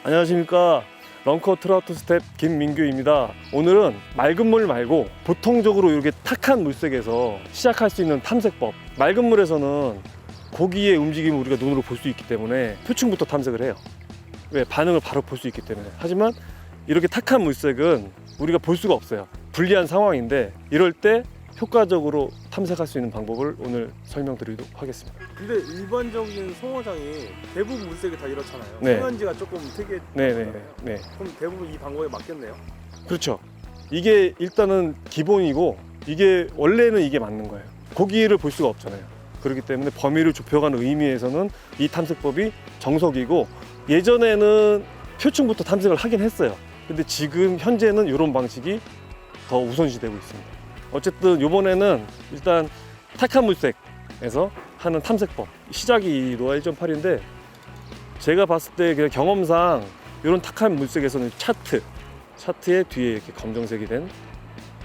안녕하십니까, 런커 트라우트 스텝 김민규입니다. 오늘은 맑은 물 말고 보통적으로 이렇게 탁한 물색에서 시작할 수 있는 탐색법. 맑은 물에서는 고기의 움직임을 우리가 눈으로 볼 수 있기 때문에 표층부터 탐색을 해요. 왜? 반응을 바로 볼 수 있기 때문에. 하지만 이렇게 탁한 물색은 우리가 볼 수가 없어요. 불리한 상황인데 이럴 때 효과적으로 탐색할 수 있는 방법을 오늘 설명드리도록 하겠습니다. 근데 일반적인 송어장이 대부분 물색이 다 이렇잖아요. 네. 송현지가 조금 특이해. 네네. 네. 그럼 대부분 이 방법에 맞겠네요. 그렇죠. 이게 일단은 기본이고 이게 원래는 이게 맞는 거예요. 고기를 볼 수가 없잖아요. 그렇기 때문에 범위를 좁혀가는 의미에서는 이 탐색법이 정석이고, 예전에는 표층부터 탐색을 하긴 했어요. 근데 지금 현재는 이런 방식이 더 우선시되고 있습니다. 어쨌든 이번에는 일단 탁한 물색에서 하는 탐색법, 시작이 로아 1.8인데 제가 봤을 때 그냥 경험상 이런 탁한 물색에서는 차트에 뒤에 이렇게 검정색이 된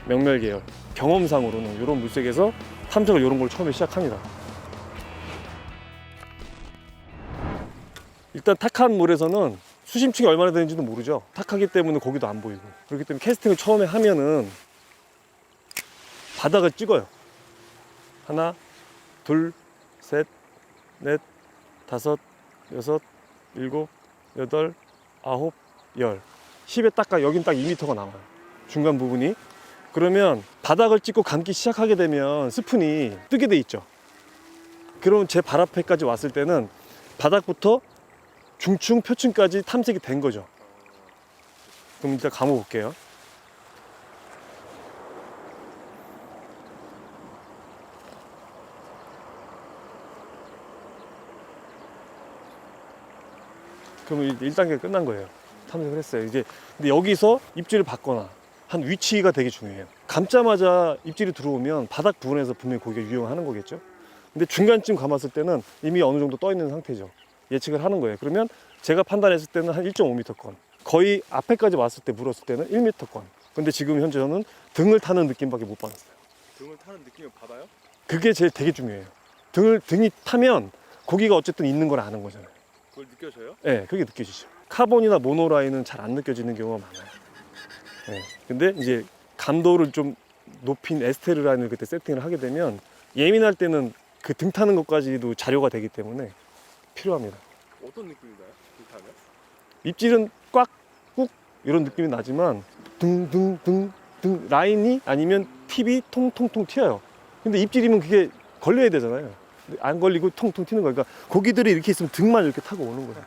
명멸 계열, 경험상으로는 이런 물색에서 탐색을 이런 걸 처음에 시작합니다. 일단 탁한 물에서는 수심층이 얼마나 되는지도 모르죠. 탁하기 때문에 고기도 안 보이고, 그렇기 때문에 캐스팅을 처음에 하면은 바닥을 찍어요. 하나, 둘, 셋, 넷, 다섯, 여섯, 일곱, 여덟, 아홉, 열. 10에 딱, 여긴 딱 2m가 나와요. 중간 부분이. 그러면 바닥을 찍고 감기 시작하게 되면 스푼이 뜨게 돼 있죠. 그럼 제 발 앞에까지 왔을 때는 바닥부터 중층, 표층까지 탐색이 된 거죠. 그럼 일단 감아 볼게요. 그러면 1단계가 끝난 거예요. 탐색을 했어요. 이제 근데 여기서 입질을 받거나 한 위치가 되게 중요해요. 감자마자 입질이 들어오면 바닥 부분에서 분명히 고기가 유용하는 거겠죠. 근데 중간쯤 감았을 때는 이미 어느 정도 떠 있는 상태죠. 예측을 하는 거예요. 그러면 제가 판단했을 때는 한 1.5m권, 거의 앞에까지 왔을 때 물었을 때는 1m권. 근데 지금 현재 저는 등을 타는 느낌밖에 못 받았어요. 등을 타는 느낌을 받아요? 그게 제일 되게 중요해요. 등이 타면 고기가 어쨌든 있는 걸 아는 거잖아요. 그걸 느껴져요? 네, 그게 느껴지죠. 카본이나 모노라인은 잘 안 느껴지는 경우가 많아요. 네, 근데 이제 감도를 좀 높인 에스테르 라인을 그때 세팅을 하게 되면 예민할 때는 그 등 타는 것까지도 자료가 되기 때문에 필요합니다. 어떤 느낌이 나요? 등 타면? 입질은 꽉, 꾹 이런 느낌이 나지만 등 라인이 아니면 팁이 통통통 튀어요. 근데 입질이면 그게 걸려야 되잖아요. 안 걸리고 통통 튀는 거니까 고기들이 이렇게 있으면 등만 이렇게 타고 오는 거예요.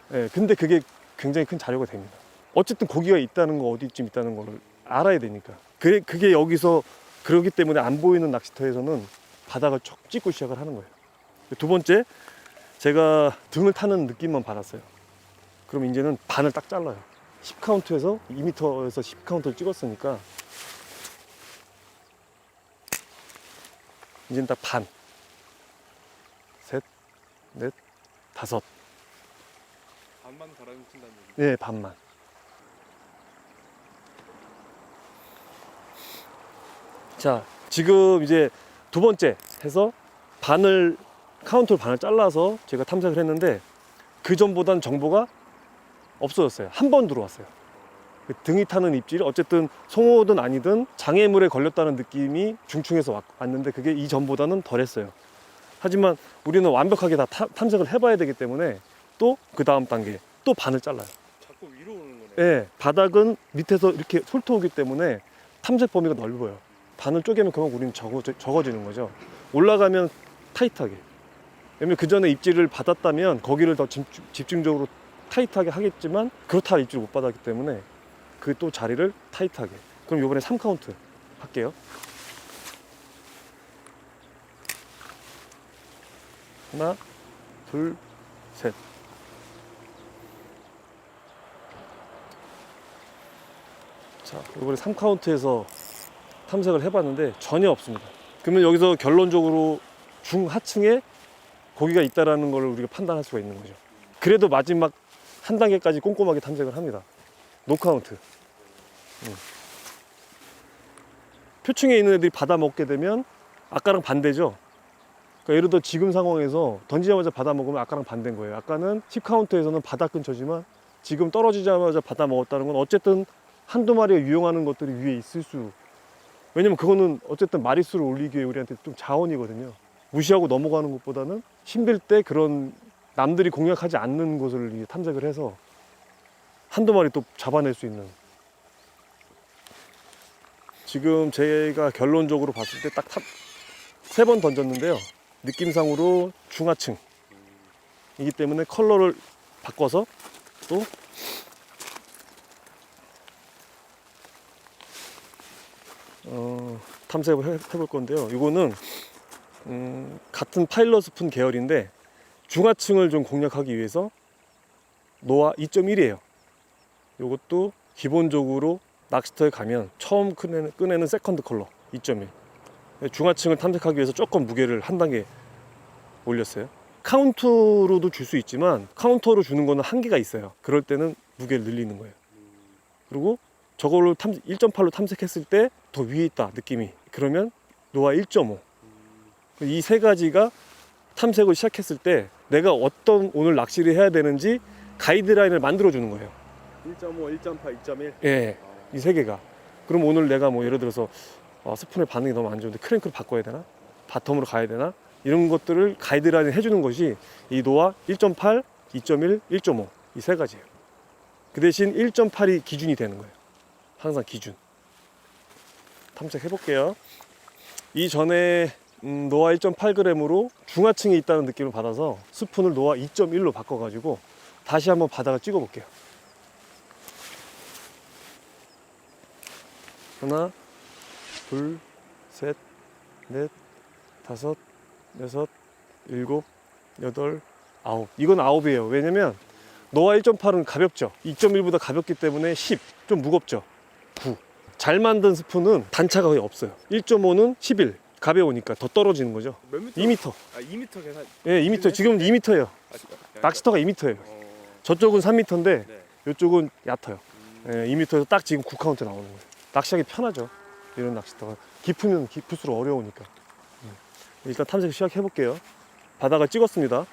네, 근데 그게 굉장히 큰 자료가 됩니다. 어쨌든 고기가 있다는 거, 어디쯤 있다는 걸 알아야 되니까. 그게 여기서 그러기 때문에 안 보이는 낚시터에서는 바닥을 쭉 찍고 시작을 하는 거예요. 두 번째, 제가 등을 타는 느낌만 받았어요. 그럼 이제는 반을 딱 잘라요. 10카운트에서 2m에서 10카운트를 찍었으니까 이제는 딱 반, 셋, 넷, 다섯. 반만 갈아놓친다는 얘기. 네, 반만. 자, 지금 이제 두 번째 해서 카운터를 반을 잘라서 제가 탐색을 했는데 그 전보단 정보가 없어졌어요. 한 번 들어왔어요. 등이 타는 입질이 어쨌든 송어든 아니든 장애물에 걸렸다는 느낌이 중층에서 왔는데 그게 이전보다는 덜했어요. 하지만 우리는 완벽하게 다 탐색을 해봐야 되기 때문에 또 그 다음 단계 또 반을 잘라요. 자꾸 위로 오는 거네. 네, 바닥은 밑에서 이렇게 훑어오기 때문에 탐색 범위가 넓어요. 반을 쪼개면 그만 우리는 적어지는 거죠. 올라가면 타이트하게. 왜냐면 그 전에 입질을 받았다면 거기를 더 집중적으로 타이트하게 하겠지만 그렇다 입질을 못 받았기 때문에 그 또 자리를 타이트하게. 그럼 이번에 3카운트 할게요. 하나, 둘, 셋. 자, 이번에 3카운트에서 탐색을 해봤는데 전혀 없습니다. 그러면 여기서 결론적으로 중하층에 고기가 있다는 걸 우리가 판단할 수가 있는 거죠. 그래도 마지막 한 단계까지 꼼꼼하게 탐색을 합니다. 노카운트. 표층에 있는 애들이 받아먹게 되면 아까랑 반대죠. 그러니까 예를 들어 지금 상황에서 던지자마자 받아먹으면 아까랑 반대인 거예요. 아까는 10카운트에서는 바닥 근처지만 지금 떨어지자마자 받아 먹었다는 건 어쨌든 한두 마리가 유용하는 것들이 위에 있을 수. 왜냐면 그거는 어쨌든 마리수를 올리기 위해 우리한테 좀 자원이거든요. 무시하고 넘어가는 것보다는 힘들 때 그런 남들이 공략하지 않는 곳을 이제 탐색을 해서 한두 마리 또 잡아낼 수 있는. 지금 제가 결론적으로 봤을 때 딱 3번 던졌는데요. 느낌상으로 중하층이기 때문에 컬러를 바꿔서 또 탐색을 해볼 건데요. 이거는 같은 파일럿 스푼 계열인데 중하층을 좀 공략하기 위해서 노아 2.1이에요. 이것도 기본적으로 낚시터에 가면 처음 꺼내는 세컨드 컬러 2.1. 중하층을 탐색하기 위해서 조금 무게를 한 단계 올렸어요. 카운터로도 줄 수 있지만 카운터로 주는 거는 한계가 있어요. 그럴 때는 무게를 늘리는 거예요. 그리고 저걸로 1.8로 탐색했을 때 더 위에 있다 느낌이. 그러면 노아 1.5. 이 세 가지가 탐색을 시작했을 때 내가 어떤 오늘 낚시를 해야 되는지 가이드라인을 만들어 주는 거예요. 1.5, 1.8, 2.1. 예, 이 세 개가. 그럼 오늘 내가 뭐 예를 들어서 스푼의 반응이 너무 안 좋은데 크랭크를 바꿔야 되나? 바텀으로 가야 되나? 이런 것들을 가이드라인을 해주는 것이 이 노아 1.8, 2.1, 1.5 이 세 가지예요. 그 대신 1.8이 기준이 되는 거예요. 항상 기준. 탐색해 볼게요. 이전에 노아 1.8g으로 중하층에 있다는 느낌을 받아서 스푼을 노아 2.1로 바꿔가지고 다시 한번 바닥을 찍어 볼게요. 하나, 둘, 셋, 넷, 다섯, 여섯, 일곱, 여덟, 아홉. 이건 아홉이에요. 왜냐면 노아 1.8은 가볍죠. 2.1보다 가볍기 때문에 10. 좀 무겁죠. 9. 잘 만든 스푼은 단차가 거의 없어요. 1.5는 11. 가벼우니까 더 떨어지는 거죠. 몇 미터? 2m. 아, 2m 계산. 예, 2m. 지금 2m예요. 낚시터가 2m예요. 저쪽은 3m인데 네. 이쪽은 얕아요. 예, 2m에서 딱 지금 9카운트 나오는 거예요. 낚시하기 편하죠. 이런 낚시터가. 깊으면 깊을수록 어려우니까. 일단 탐색 시작해 볼게요. 바닥을 찍었습니다.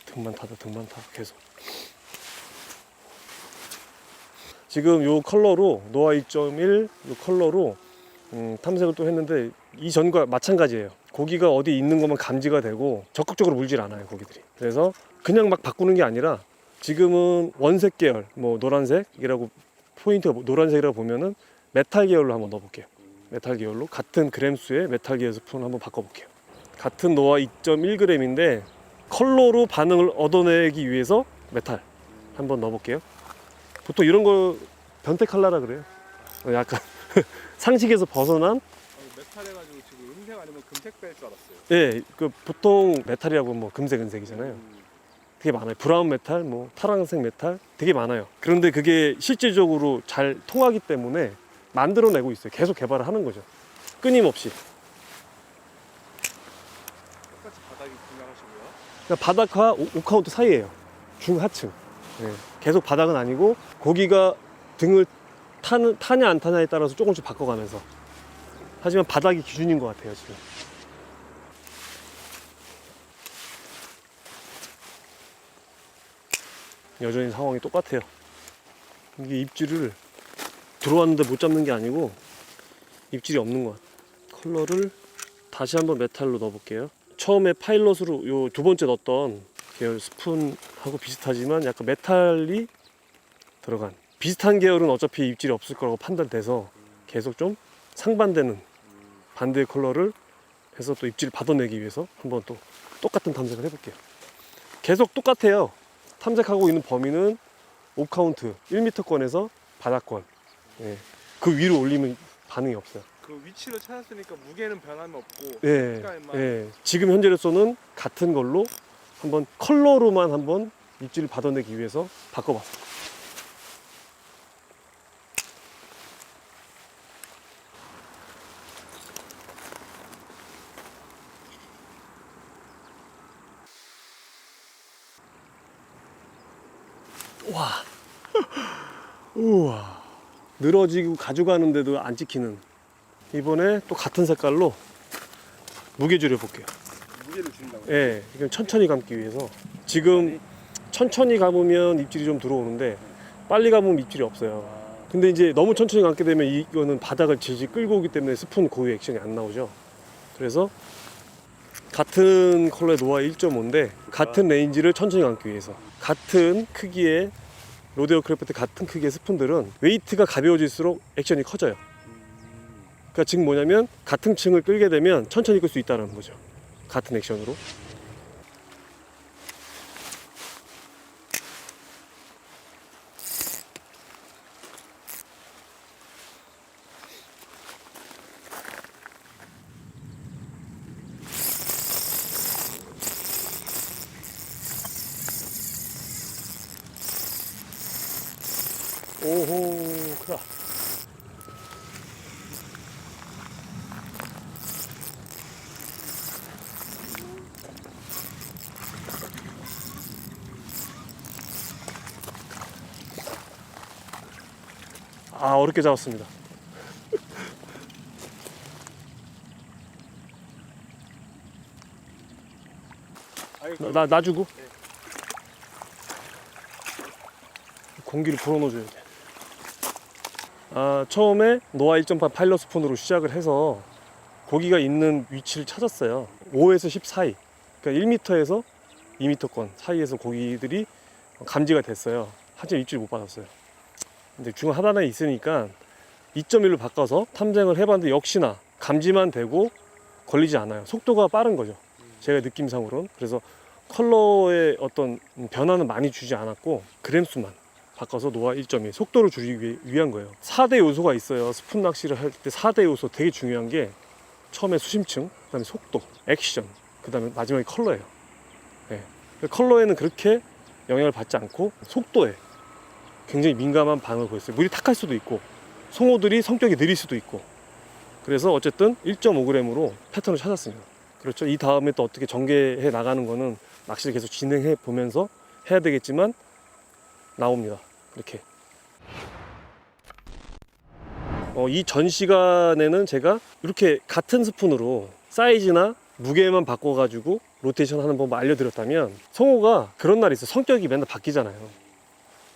등만 타다 등만 타 계속. 지금 요 컬러로 노아 2.1 요 컬러로 탐색을 또 했는데 이전과 마찬가지예요. 고기가 어디 있는 것만 감지가 되고 적극적으로 물질 않아요, 고기들이. 그래서 그냥 막 바꾸는 게 아니라 지금은 원색 계열, 뭐 노란색이라고 포인트가 노란색이라고 보면은 메탈 계열로 한번 넣어볼게요. 메탈 계열로 같은 그램수의 메탈 계열 스푼을 한번 바꿔볼게요. 같은 노아 2.1g인데 컬러로 반응을 얻어내기 위해서 메탈 한번 넣어볼게요. 보통 이런 거 변태 칼라라 그래요. 약간 상식에서 벗어난. 메탈 해가지고 지금 흰색 아니면 금색 뺄 줄 알았어요. 예, 그 보통 메탈이라고 뭐 금색, 은색이잖아요. 되게 많아요. 브라운 메탈, 뭐 파란색 메탈 되게 많아요. 그런데 그게 실질적으로 잘 통하기 때문에 만들어내고 있어요. 계속 개발을 하는 거죠. 끊임없이. 똑같이 바닥이 분양하시고요. 그러니까 바닥과 5카운트 사이예요. 중하층. 예, 계속 바닥은 아니고 고기가 등을 타냐 안 타냐에 따라서 조금씩 바꿔가면서. 하지만 바닥이 기준인 것 같아요, 지금. 여전히 상황이 똑같아요. 이게 입질을 들어왔는데 못 잡는 게 아니고 입질이 없는 것 같아요. 컬러를 다시 한번 메탈로 넣어볼게요. 처음에 파일럿으로 요 두 번째 넣었던 계열 스푼하고 비슷하지만 약간 메탈이 들어간 비슷한 계열은 어차피 입질이 없을 거라고 판단돼서 계속 좀 상반되는 반대의 컬러를 해서 또 입질을 받아내기 위해서 한번 또 똑같은 탐색을 해볼게요. 계속 똑같아요. 탐색하고 있는 범위는 5카운트 1m권에서 바닥권. 예. 그 위로 올리면 반응이 없어요. 그 위치를 찾았으니까 무게는 변함이 없고 예. 색깔만. 예. 지금 현재로서는 같은 걸로 한번 컬러로만 한번 입질을 받아내기 위해서 바꿔봤어요. 와. 우와. 늘어지고 가져가는데도 안 찍히는. 이번에 또 같은 색깔로 무게 줄여볼게요. 무게를 줄인다고. 예, 이건 천천히 감기 위해서. 지금 천천히 감으면 입질이 좀 들어오는데 빨리 감으면 입질이 없어요. 근데 이제 너무 천천히 감게 되면 이거는 바닥을 질질 끌고 오기 때문에 스푼 고유 액션이 안 나오죠. 그래서 같은 컬러의 노아 1.5인데 같은 레인지를 천천히 감기 위해서 같은 크기의 로데오 크래프트 같은 크기의 스푼들은 웨이트가 가벼워질수록 액션이 커져요. 그러니까 지금 뭐냐면 같은 층을 끌게 되면 천천히 끌 수 있다는 거죠. 같은 액션으로. 오호, 크다. 아, 어렵게 잡았습니다. 놔주고 공기를 불어넣어줘야 돼. 아, 처음에 노아 1.8 파일럿 스푼으로 시작을 해서 고기가 있는 위치를 찾았어요. 5에서 10 사이, 그러니까 1m에서 2m권 사이에서 고기들이 감지가 됐어요. 하지만 입질 못 받았어요. 근데 중 하단에 있으니까 2.1로 바꿔서 탐정을 해봤는데 역시나 감지만 되고 걸리지 않아요. 속도가 빠른 거죠, 제가 느낌상으로는. 그래서 컬러의 어떤 변화는 많이 주지 않았고 그램수만 바꿔서 노아 1.2 속도를 줄이기 위한 거예요. 4대 요소가 있어요. 스푼 낚시를 할 때 4대 요소 되게 중요한 게 처음에 수심층, 그 다음에 속도, 액션, 그 다음에 마지막에 컬러예요. 네. 컬러에는 그렇게 영향을 받지 않고 속도에 굉장히 민감한 반응을 보였어요. 물이 탁할 수도 있고 송어들이 성격이 느릴 수도 있고. 그래서 어쨌든 1.5g으로 패턴을 찾았습니다. 그렇죠. 이 다음에 또 어떻게 전개해 나가는 거는 낚시를 계속 진행해 보면서 해야 되겠지만 나옵니다. 이렇게. 이 전 시간에는 제가 이렇게 같은 스푼으로 사이즈나 무게만 바꿔가지고 로테이션 하는 법을 알려드렸다면, 성어가 그런 날이 있어요. 성격이 맨날 바뀌잖아요.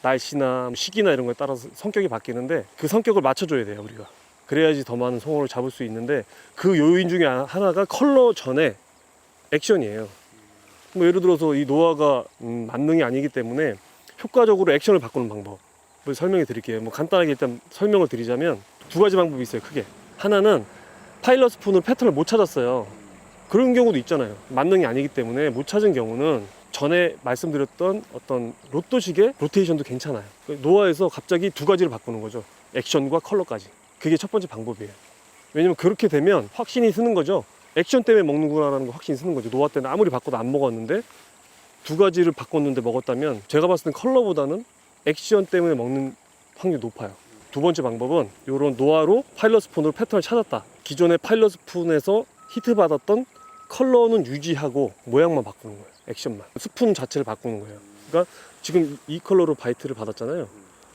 날씨나 시기나 이런 거에 따라서 성격이 바뀌는데 그 성격을 맞춰줘야 돼요, 우리가. 그래야지 더 많은 성어를 잡을 수 있는데 그 요인 중에 하나가 컬러 전에 액션이에요. 뭐 예를 들어서 이 노아가 만능이 아니기 때문에 효과적으로 액션을 바꾸는 방법을 설명해 드릴게요. 뭐 간단하게 일단 설명을 드리자면 두 가지 방법이 있어요, 크게. 하나는 파일럿 스푼으로 패턴을 못 찾았어요. 그런 경우도 있잖아요. 만능이 아니기 때문에 못 찾은 경우는 전에 말씀드렸던 어떤 로또식의 로테이션도 괜찮아요. 노아에서 갑자기 두 가지를 바꾸는 거죠. 액션과 컬러까지. 그게 첫 번째 방법이에요. 왜냐면 그렇게 되면 확신이 쓰는 거죠. 액션 때문에 먹는구나라는 거 확신이 쓰는 거죠. 노아 때는 아무리 바꿔도 안 먹었는데 두 가지를 바꿨는데 먹었다면 제가 봤을 땐 컬러보다는 액션 때문에 먹는 확률이 높아요. 두 번째 방법은 이런 노아로 파일럿 스푼으로 패턴을 찾았다. 기존의 파일럿 스푼에서 히트 받았던 컬러는 유지하고 모양만 바꾸는 거예요. 액션만. 스푼 자체를 바꾸는 거예요. 그러니까 지금 이 컬러로 바이트를 받았잖아요.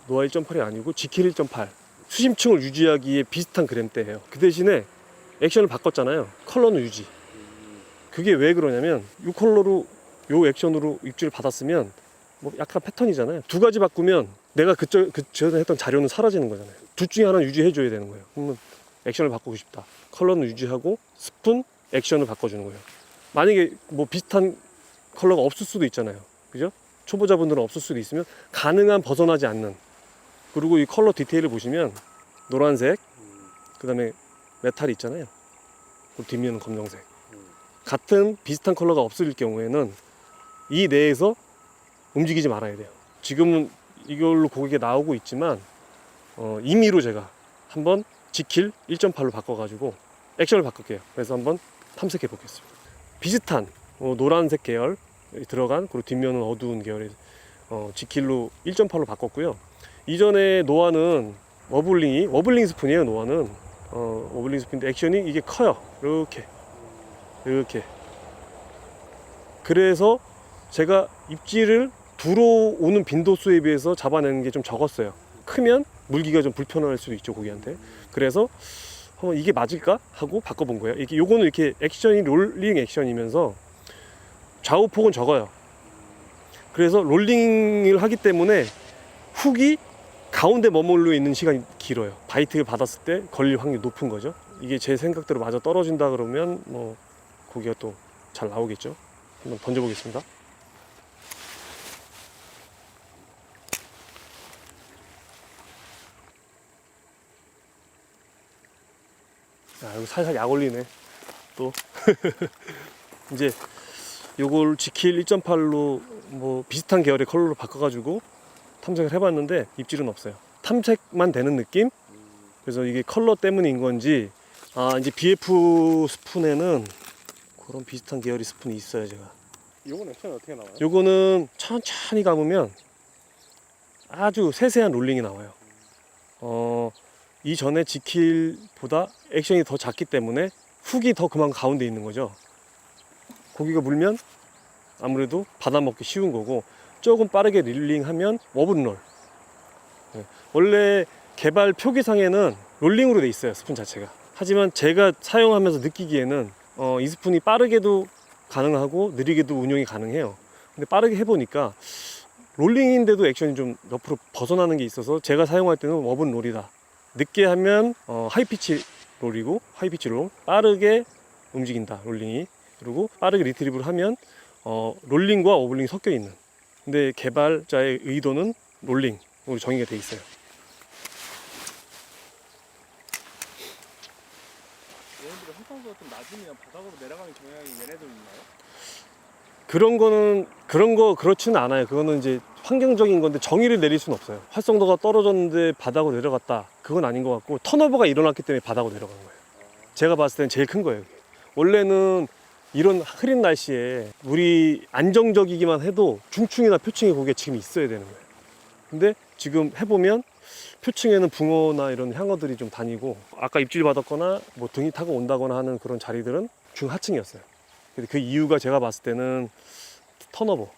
노아 1.8이 아니고 GK 1.8. 수심층을 유지하기에 비슷한 그램대예요. 그 대신에 액션을 바꿨잖아요. 컬러는 유지. 그게 왜 그러냐면 이 컬러로 요 액션으로 입질을 받았으면 뭐 약간 패턴이잖아요. 두 가지 바꾸면 내가 그 전에 했던 자료는 사라지는 거잖아요. 둘 중에 하나는 유지해줘야 되는 거예요. 그러면 액션을 바꾸고 싶다. 컬러는 유지하고 스푼, 액션을 바꿔주는 거예요. 만약에 뭐 비슷한 컬러가 없을 수도 있잖아요. 그죠? 초보자분들은 없을 수도 있으면 가능한 벗어나지 않는. 그리고 이 컬러 디테일을 보시면 노란색, 그 다음에 메탈이 있잖아요. 그 뒷면은 검정색. 같은 비슷한 컬러가 없을 경우에는 이 내에서 움직이지 말아야 돼요. 지금은 이걸로 고객이 나오고 있지만 임의로 제가 한번 지킬 1.8로 바꿔가지고 액션을 바꿀게요. 그래서 한번 탐색해 보겠습니다. 비슷한 노란색 계열 들어간, 그리고 뒷면은 어두운 계열의 지킬로 1.8로 바꿨고요. 이전에 노아는 워블링 스푼이에요. 노아는 워블링 스푼인데 액션이 이게 커요. 이렇게. 그래서 제가 입질을 들어오는 빈도수에 비해서 잡아내는 게 좀 적었어요. 크면 물기가 좀 불편할 수도 있죠, 고기한테. 그래서 이게 맞을까 하고 바꿔본 거예요. 이게 요거는 이렇게 액션이 롤링 액션이면서 좌우 폭은 적어요. 그래서 롤링을 하기 때문에 훅이 가운데 머물러 있는 시간이 길어요. 바이트를 받았을 때 걸릴 확률이 높은 거죠. 이게 제 생각대로 맞아 떨어진다 그러면 뭐 고기가 또 잘 나오겠죠. 한번 던져보겠습니다. 야, 여기 살살 약 올리네. 또 이제 요걸 지킬 1.8로 뭐 비슷한 계열의 컬러로 바꿔가지고 탐색을 해봤는데 입질은 없어요. 탐색만 되는 느낌? 그래서 이게 컬러 때문인 건지 이제 BF 스푼에는 그런 비슷한 계열의 스푼이 있어요. 제가 이건 액션이 어떻게 나와요? 요거는 천천히 감으면 아주 세세한 롤링이 나와요. 이전에 지킬보다 액션이 더 작기 때문에 훅이 더 그만 가운데 있는 거죠. 고기가 물면 아무래도 받아먹기 쉬운 거고, 조금 빠르게 릴링하면 워블롤. 원래 개발 표기상에는 롤링으로 돼 있어요, 스푼 자체가. 하지만 제가 사용하면서 느끼기에는 이 스푼이 빠르게도 가능하고 느리게도 운용이 가능해요. 근데 빠르게 해보니까 롤링인데도 액션이 좀 옆으로 벗어나는 게 있어서 제가 사용할 때는 워블롤이다. 늦게 하면 하이피치 롤이고, 하이피치 롤, 빠르게 움직인다 롤링이. 그리고 빠르게 리트리브를 하면 롤링과 워블링이 섞여 있는. 근데 개발자의 의도는 롤링으로 정의가 돼 있어요. 얘네들은 활성도가 좀 낮으면 바닥으로 내려가는 경향이 얘네들 있나요? 그렇지는 않아요. 그거는 이제 환경적인 건데 정의를 내릴 수는 없어요. 활성도가 떨어졌는데 바닥으로 내려갔다, 그건 아닌 것 같고, 턴오버가 일어났기 때문에 바닥으로 내려간 거예요. 제가 봤을 때는 제일 큰 거예요. 원래는 이런 흐린 날씨에 물이 안정적이기만 해도 중층이나 표층에 고기가 지금 있어야 되는 거예요. 근데 지금 해보면 표층에는 붕어나 이런 향어들이 좀 다니고, 아까 입질 받았거나 뭐 등이 타고 온다거나 하는 그런 자리들은 중하층이었어요. 근데 그 이유가 제가 봤을 때는 턴오버.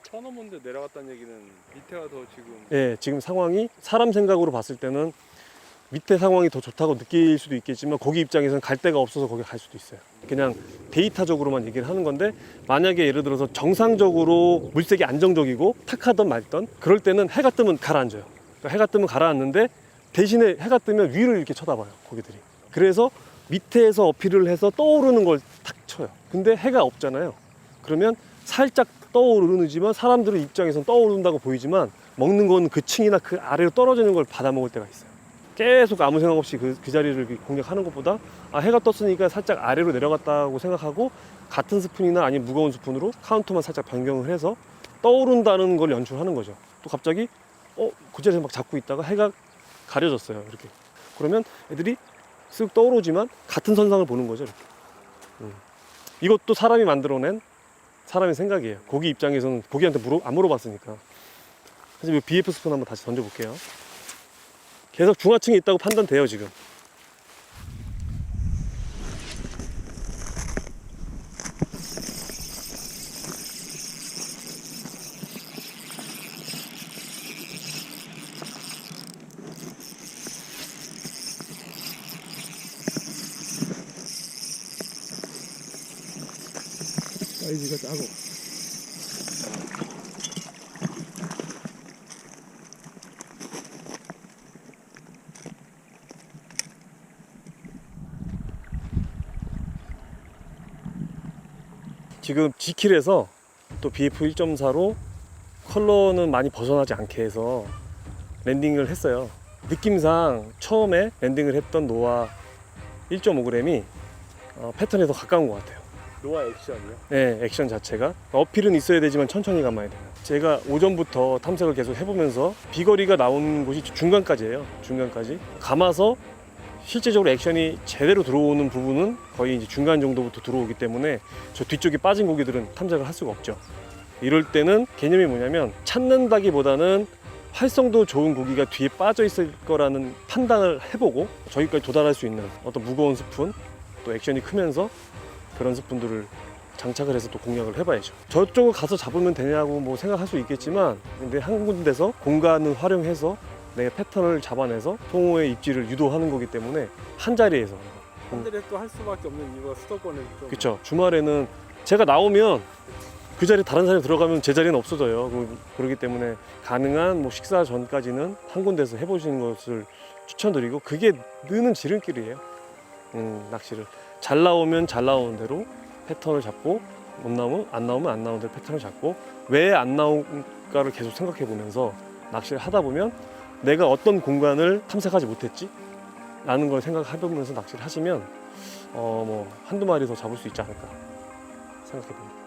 턴오버인데 내려갔다는 얘기는 밑에가 더 지금 예, 지금 상황이 사람 생각으로 봤을 때는 밑에 상황이 더 좋다고 느낄 수도 있겠지만, 고기 입장에서는 갈 데가 없어서 거기 갈 수도 있어요. 그냥 데이터적으로만 얘기를 하는 건데, 만약에 예를 들어서 정상적으로 물색이 안정적이고 탁하던 말던 그럴 때는 해가 뜨면 가라앉아요. 그러니까 해가 뜨면 가라앉는데, 대신에 해가 뜨면 위를 이렇게 쳐다봐요, 고기들이. 그래서 밑에서 어필을 해서 떠오르는 걸 탁 쳐요. 근데 해가 없잖아요. 그러면 살짝 떠오르지만 사람들의 입장에서는 떠오른다고 보이지만, 먹는 건 그 층이나 그 아래로 떨어지는 걸 받아 먹을 때가 있어요. 계속 아무 생각 없이 그 자리를 공략하는 것보다, 해가 떴으니까 살짝 아래로 내려갔다고 생각하고 같은 스푼이나 아니면 무거운 스푼으로 카운터만 살짝 변경을 해서 떠오른다는 걸 연출하는 거죠. 또 갑자기 그 자리에서 막 잡고 있다가 해가 가려졌어요, 이렇게. 그러면 애들이 쓱 떠오르지만 같은 선상을 보는 거죠, 이렇게. 이것도 사람이 만들어낸 사람의 생각이에요. 고기 입장에서는 고기한테 안 물어봤으니까. 그래서 이 BF 스푼 한번 다시 던져볼게요. 계속 중하층에 있다고 판단돼요, 지금. 사이즈가 작아. 지금 G킬에서 또 BF 1.4로 컬러는 많이 벗어나지 않게 해서 랜딩을 했어요. 느낌상 처음에 랜딩을 했던 노아 1.5g이 패턴에 더 가까운 것 같아요. 노아 액션이요? 네, 액션 자체가 어필은 있어야 되지만 천천히 감아야 돼요. 제가 오전부터 탐색을 계속 해보면서 비거리가 나온 곳이 중간까지예요. 중간까지 감아서 실제적으로 액션이 제대로 들어오는 부분은 거의 이제 중간 정도부터 들어오기 때문에 저 뒤쪽에 빠진 고기들은 탐색을 할 수가 없죠. 이럴 때는 개념이 뭐냐면, 찾는다기보다는 활성도 좋은 고기가 뒤에 빠져 있을 거라는 판단을 해보고 저기까지 도달할 수 있는 어떤 무거운 스푼, 또 액션이 크면서 그런 스푼들을 장착을 해서 또 공략을 해봐야죠. 저쪽을 가서 잡으면 되냐고 뭐 생각할 수 있겠지만, 근데 한 군데서 공간을 활용해서 내 패턴을 잡아내서 송어의 입질을 유도하는 거기 때문에 한 자리에서 팬들이 또 할 수밖에 없는 이유가 수도권에 좀 그렇죠. 주말에는 제가 나오면 그 자리에 다른 사람이 들어가면 제 자리는 없어져요. 그렇기 때문에 가능한 뭐 식사 전까지는 한 군데서 해보시는 것을 추천드리고, 그게 느는 지름길이에요. 낚시를 잘 나오면 잘 나오는 대로 패턴을 잡고, 못 나오면 안 나오면 안 나오는 대로 패턴을 잡고, 왜 안 나올까를 계속 생각해 보면서 낚시를 하다 보면 내가 어떤 공간을 탐색하지 못했지? 라는 걸 생각해보면서 낚시를 하시면 뭐 한두 마리 더 잡을 수 있지 않을까 생각해 봅니다.